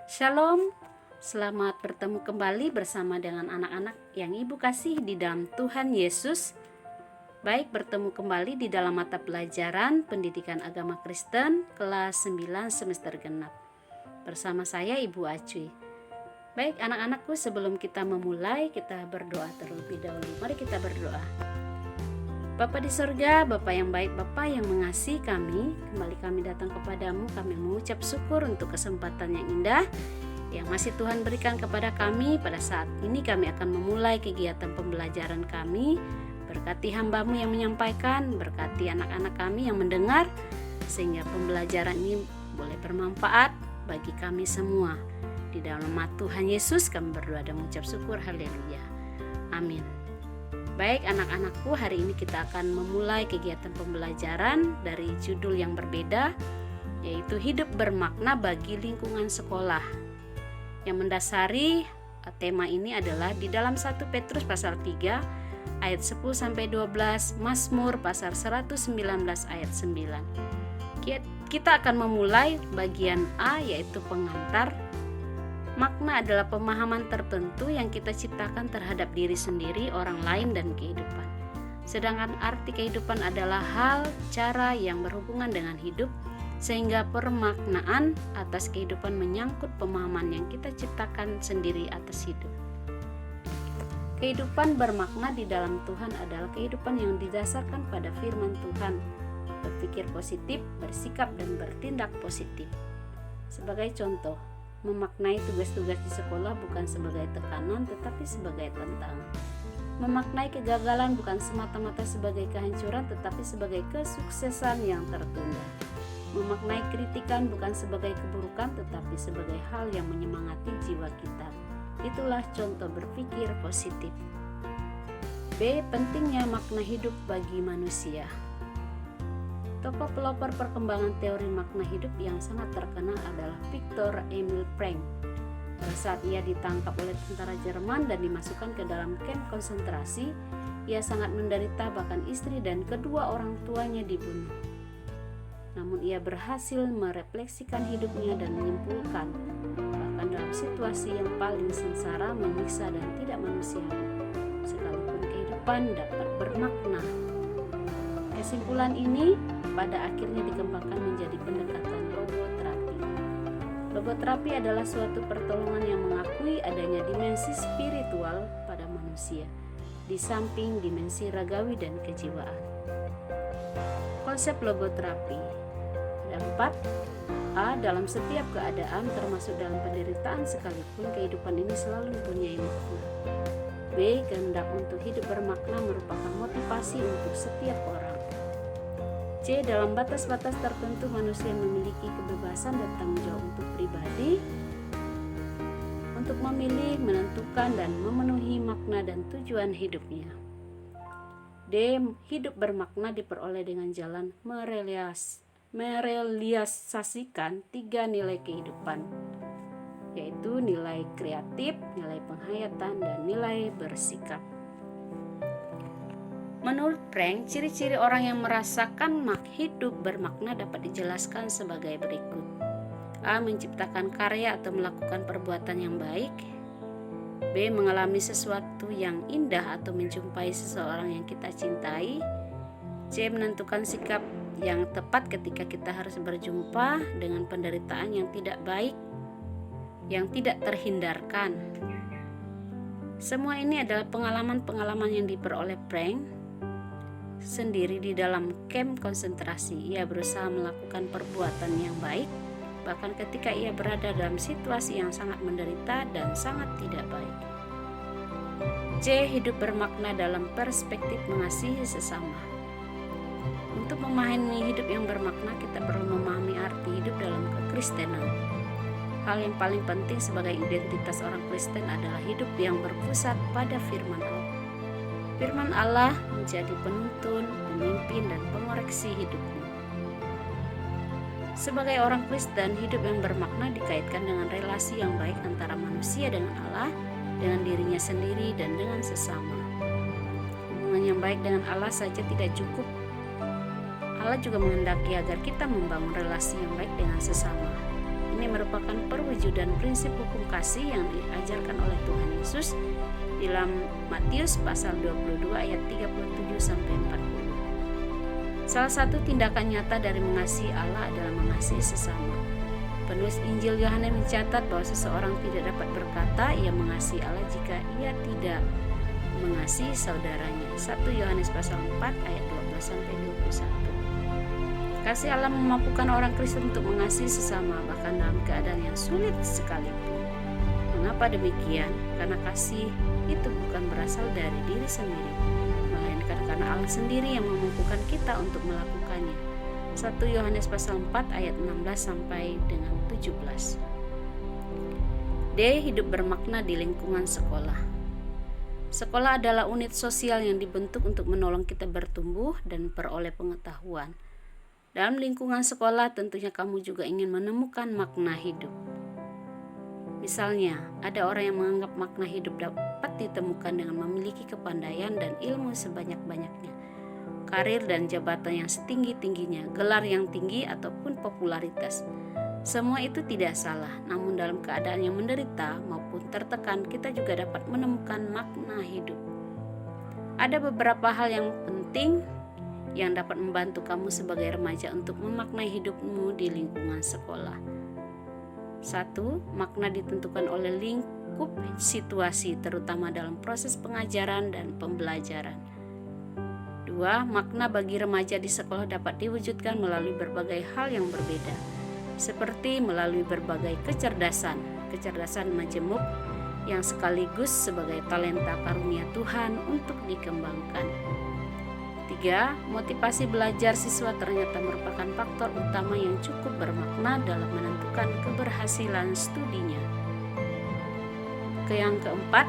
Shalom, selamat bertemu kembali bersama dengan anak-anak yang Ibu kasih di dalam Tuhan Yesus. Baik, bertemu kembali di dalam mata pelajaran Pendidikan Agama Kristen kelas 9 semester genap. Bersama saya Ibu Acui. Baik anak-anakku, sebelum kita memulai, kita berdoa terlebih dahulu. Mari kita berdoa. Bapa di sorga, Bapa yang baik, Bapa yang mengasihi kami, kembali kami datang kepadamu. Kami mengucap syukur untuk kesempatan yang indah yang masih Tuhan berikan kepada kami. Pada saat ini kami akan memulai kegiatan pembelajaran kami. Berkati hamba-Mu yang menyampaikan, berkati anak-anak kami yang mendengar, sehingga pembelajaran ini boleh bermanfaat bagi kami semua. Di dalam nama Tuhan Yesus kami berdoa dan mengucap syukur. Haleluya. Amin. Baik anak-anakku, hari ini kita akan memulai kegiatan pembelajaran dari judul yang berbeda, yaitu hidup bermakna bagi lingkungan sekolah. Yang mendasari tema ini adalah di dalam 1 Petrus pasal 3 ayat 10-12, Mazmur pasal 119 ayat 9. Kita akan memulai bagian A, yaitu pengantar. Makna adalah pemahaman tertentu yang kita ciptakan terhadap diri sendiri, orang lain, dan kehidupan. Sedangkan arti kehidupan adalah hal, cara yang berhubungan dengan hidup, sehingga permaknaan atas kehidupan menyangkut pemahaman yang kita ciptakan sendiri atas hidup. Kehidupan bermakna di dalam Tuhan adalah kehidupan yang didasarkan pada firman Tuhan, berpikir positif, bersikap, dan bertindak positif. Sebagai contoh, memaknai tugas-tugas di sekolah bukan sebagai tekanan tetapi sebagai tantangan. Memaknai kegagalan bukan semata-mata sebagai kehancuran tetapi sebagai kesuksesan yang tertunda. Memaknai kritikan bukan sebagai keburukan tetapi sebagai hal yang menyemangati jiwa kita. Itulah contoh berpikir positif. B. Pentingnya makna hidup bagi manusia. Tokoh pelopor perkembangan teori makna hidup yang sangat terkenal adalah Viktor Emil Frankl. Pada saat ia ditangkap oleh tentara Jerman dan dimasukkan ke dalam kamp konsentrasi, ia sangat menderita, bahkan istri dan kedua orang tuanya dibunuh. Namun ia berhasil merefleksikan hidupnya dan menyimpulkan, bahkan dalam situasi yang paling sengsara, menyiksa dan tidak manusiawi, sekalipun kehidupan dapat bermakna. Kesimpulan ini pada akhirnya dikembangkan menjadi pendekatan logoterapi. Logoterapi adalah suatu pertolongan yang mengakui adanya dimensi spiritual pada manusia, di samping dimensi ragawi dan kejiwaan. Konsep logoterapi ada 4. A. Dalam setiap keadaan, termasuk dalam penderitaan sekalipun, kehidupan ini selalu mempunyai makna. B. Kehendak untuk hidup bermakna merupakan motivasi untuk setiap orang. C. Dalam batas-batas tertentu manusia memiliki kebebasan dan tanggung jawab untuk pribadi untuk memilih, menentukan, dan memenuhi makna dan tujuan hidupnya. D. Hidup bermakna diperoleh dengan jalan merealisasikan 3 nilai kehidupan, yaitu nilai kreatif, nilai penghayatan, dan nilai bersikap. Menurut Frankl, ciri-ciri orang yang merasakan hidup bermakna dapat dijelaskan sebagai berikut. A. Menciptakan karya atau melakukan perbuatan yang baik. B. Mengalami sesuatu yang indah atau menjumpai seseorang yang kita cintai. C. Menentukan sikap yang tepat ketika kita harus berjumpa dengan penderitaan yang tidak baik, yang tidak terhindarkan. Semua ini adalah pengalaman-pengalaman yang diperoleh Frankl sendiri di dalam kamp konsentrasi. Ia berusaha melakukan perbuatan yang baik bahkan ketika ia berada dalam situasi yang sangat menderita dan sangat tidak baik. C. Hidup bermakna dalam perspektif mengasihi sesama. Untuk memahami hidup yang bermakna, kita perlu memahami arti hidup dalam kekristenan. Hal yang paling penting sebagai identitas orang Kristen adalah hidup yang berpusat pada firman Allah. Firman Allah menjadi penuntun, pemimpin, dan pengoreksi hidupmu. Sebagai orang Kristen, hidup yang bermakna dikaitkan dengan relasi yang baik antara manusia dengan Allah, dengan dirinya sendiri, dan dengan sesama. Hubungan yang baik dengan Allah saja tidak cukup. Allah juga menghendaki agar kita membangun relasi yang baik dengan sesama. Ini merupakan perwujudan prinsip hukum kasih yang diajarkan oleh Tuhan Yesus dalam Matius pasal 22 ayat 37 sampai 40. Salah satu tindakan nyata dari mengasihi Allah adalah mengasihi sesama. Penulis Injil Yohanes mencatat bahwa seseorang tidak dapat berkata ia mengasihi Allah jika ia tidak mengasihi saudaranya. 1 Yohanes pasal 4 ayat 12 sampai 21. Kasih Allah memampukan orang Kristen untuk mengasihi sesama bahkan dalam keadaan yang sulit sekalipun. Mengapa demikian? Karena kasih itu bukan berasal dari diri sendiri, melainkan karena Allah sendiri yang memampukan kita untuk melakukannya. 1 Yohanes pasal 4 ayat 16 sampai dengan 17. D. Hidup bermakna di lingkungan sekolah. Sekolah adalah unit sosial yang dibentuk untuk menolong kita bertumbuh dan peroleh pengetahuan. Dalam lingkungan sekolah tentunya kamu juga ingin menemukan makna hidup. Misalnya, ada orang yang menganggap makna hidup dapat ditemukan dengan memiliki kepandaian dan ilmu sebanyak-banyaknya, karir dan jabatan yang setinggi-tingginya, gelar yang tinggi ataupun popularitas. Semua itu tidak salah, namun dalam keadaan yang menderita maupun tertekan, kita juga dapat menemukan makna hidup. Ada beberapa hal yang penting yang dapat membantu kamu sebagai remaja untuk memaknai hidupmu di lingkungan sekolah. 1. Makna ditentukan oleh lingkup situasi, terutama dalam proses pengajaran dan pembelajaran. 2. Makna bagi remaja di sekolah dapat diwujudkan melalui berbagai hal yang berbeda, seperti melalui berbagai kecerdasan majemuk yang sekaligus sebagai talenta karunia Tuhan untuk dikembangkan. 3. Motivasi belajar siswa ternyata merupakan faktor utama yang cukup bermakna dalam menentukan keberhasilan studinya. Yang keempat,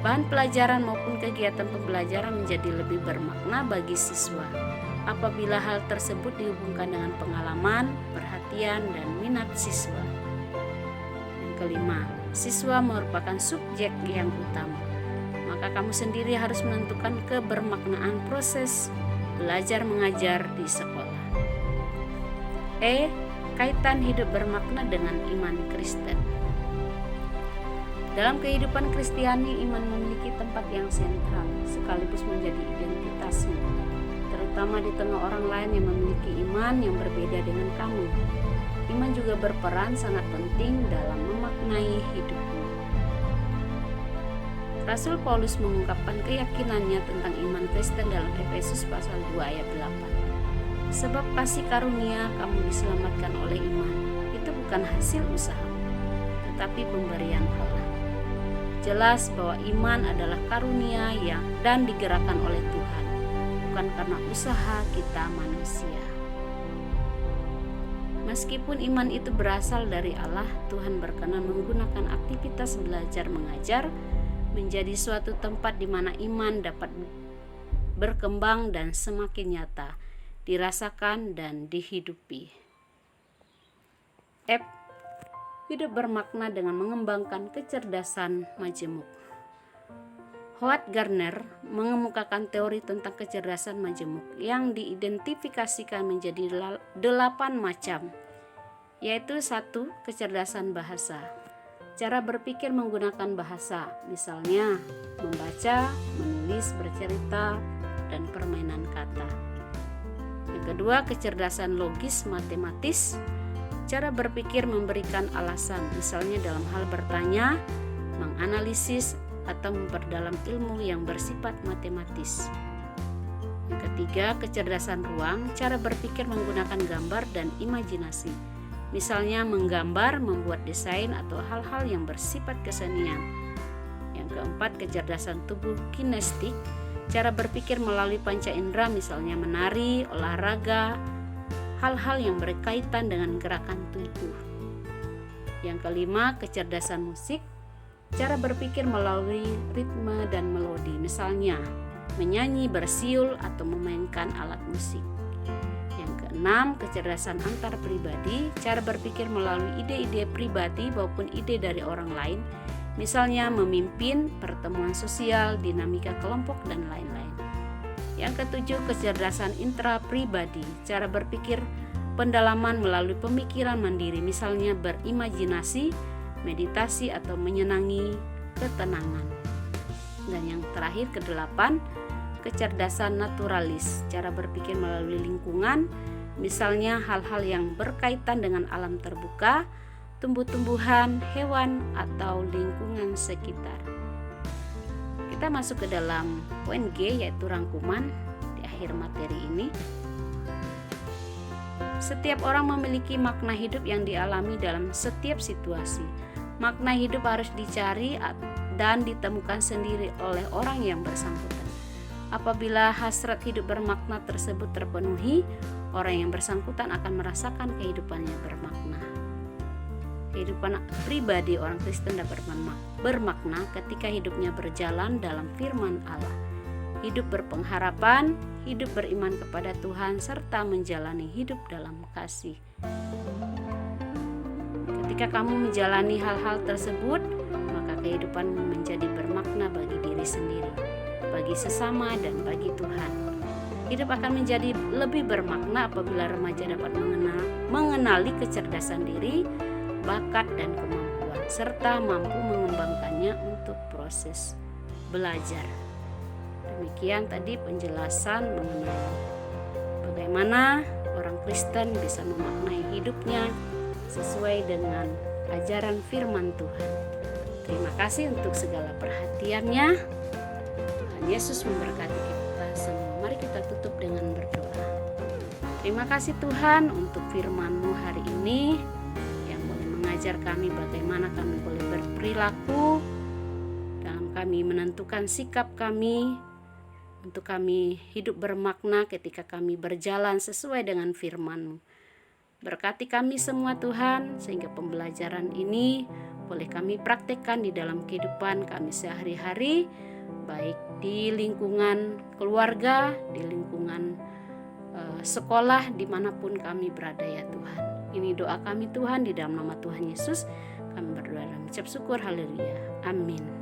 bahan pelajaran maupun kegiatan pembelajaran menjadi lebih bermakna bagi siswa apabila hal tersebut dihubungkan dengan pengalaman, perhatian, dan minat siswa. Yang kelima, siswa merupakan subjek yang utama. Maka kamu sendiri harus menentukan kebermaknaan proses belajar mengajar di sekolah. E. Kaitan hidup bermakna dengan iman Kristen. Dalam kehidupan Kristiani, iman memiliki tempat yang sentral sekaligus menjadi identitasmu, terutama di tengah orang lain yang memiliki iman yang berbeda dengan kamu. Iman juga berperan sangat penting dalam memaknai hidupmu. Rasul Paulus mengungkapkan keyakinannya tentang iman Kristen dalam Efesus pasal 2 ayat 8. Sebab kasih karunia kamu diselamatkan oleh iman, itu bukan hasil usaha, tetapi pemberian Allah. Jelas bahwa iman adalah karunia dan digerakkan oleh Tuhan, bukan karena usaha kita manusia. Meskipun iman itu berasal dari Allah, Tuhan berkenan menggunakan aktivitas belajar mengajar menjadi suatu tempat di mana iman dapat berkembang dan semakin nyata, dirasakan dan dihidupi. F. Hidup bermakna dengan mengembangkan kecerdasan majemuk. Howard Gardner mengemukakan teori tentang kecerdasan majemuk yang diidentifikasikan menjadi 8 macam, yaitu 1. Kecerdasan bahasa. Cara berpikir menggunakan bahasa, misalnya membaca, menulis, bercerita, dan permainan kata. Yang kedua, kecerdasan logis matematis. Cara berpikir memberikan alasan, misalnya dalam hal bertanya, menganalisis, atau memperdalam ilmu yang bersifat matematis. Yang ketiga, kecerdasan ruang. Cara berpikir menggunakan gambar dan imajinasi, misalnya menggambar, membuat desain, atau hal-hal yang bersifat kesenian. Yang keempat, kecerdasan tubuh kinestik. Cara berpikir melalui panca indera, misalnya menari, olahraga, hal-hal yang berkaitan dengan gerakan tubuh. Yang kelima, kecerdasan musik. Cara berpikir melalui ritme dan melodi, misalnya menyanyi, bersiul, atau memainkan alat musik. 6. Kecerdasan antar pribadi. Cara berpikir melalui ide-ide pribadi maupun ide dari orang lain, misalnya memimpin, pertemuan sosial, dinamika kelompok, dan lain-lain. Yang ketujuh, kecerdasan intrapribadi. Cara berpikir pendalaman melalui pemikiran mandiri, misalnya berimajinasi, meditasi, atau menyenangi ketenangan. Dan yang terakhir ke-8, kecerdasan naturalis, cara berpikir melalui lingkungan, misalnya hal-hal yang berkaitan dengan alam terbuka, tumbuh-tumbuhan, hewan, atau lingkungan sekitar. Kita masuk ke dalam poin G, yaitu rangkuman di akhir materi ini. Setiap orang memiliki makna hidup yang dialami dalam setiap situasi. Makna hidup harus dicari dan ditemukan sendiri oleh orang yang bersangkutan. Apabila hasrat hidup bermakna tersebut terpenuhi, orang yang bersangkutan akan merasakan kehidupannya bermakna. Kehidupan pribadi orang Kristen dapat bermakna ketika hidupnya berjalan dalam firman Allah. Hidup berpengharapan, hidup beriman kepada Tuhan, serta menjalani hidup dalam kasih. Ketika kamu menjalani hal-hal tersebut, maka kehidupanmu menjadi bermakna bagi diri sendiri, bagi sesama, dan bagi Tuhan. Hidup akan menjadi lebih bermakna apabila remaja dapat mengenali kecerdasan diri, bakat, dan kemampuan, serta mampu mengembangkannya untuk proses belajar. Demikian tadi penjelasan mengenai bagaimana orang Kristen bisa memaknai hidupnya sesuai dengan ajaran firman Tuhan. Terima kasih untuk segala perhatiannya. Tuhan Yesus memberkati kita semua. Mari kita tutup dengan berdoa. Terima kasih Tuhan untuk firman-Mu hari ini, mengajar kami bagaimana kami boleh berperilaku dalam kami menentukan sikap kami untuk kami hidup bermakna ketika kami berjalan sesuai dengan firman-Mu. Berkati kami semua Tuhan, sehingga pembelajaran ini boleh kami praktekkan di dalam kehidupan kami sehari-hari, baik di lingkungan keluarga, di lingkungan sekolah, dimanapun kami berada ya Tuhan. Ini doa kami Tuhan, di dalam nama Tuhan Yesus kami berdoa dan mengucap syukur. Haleluya. Amin.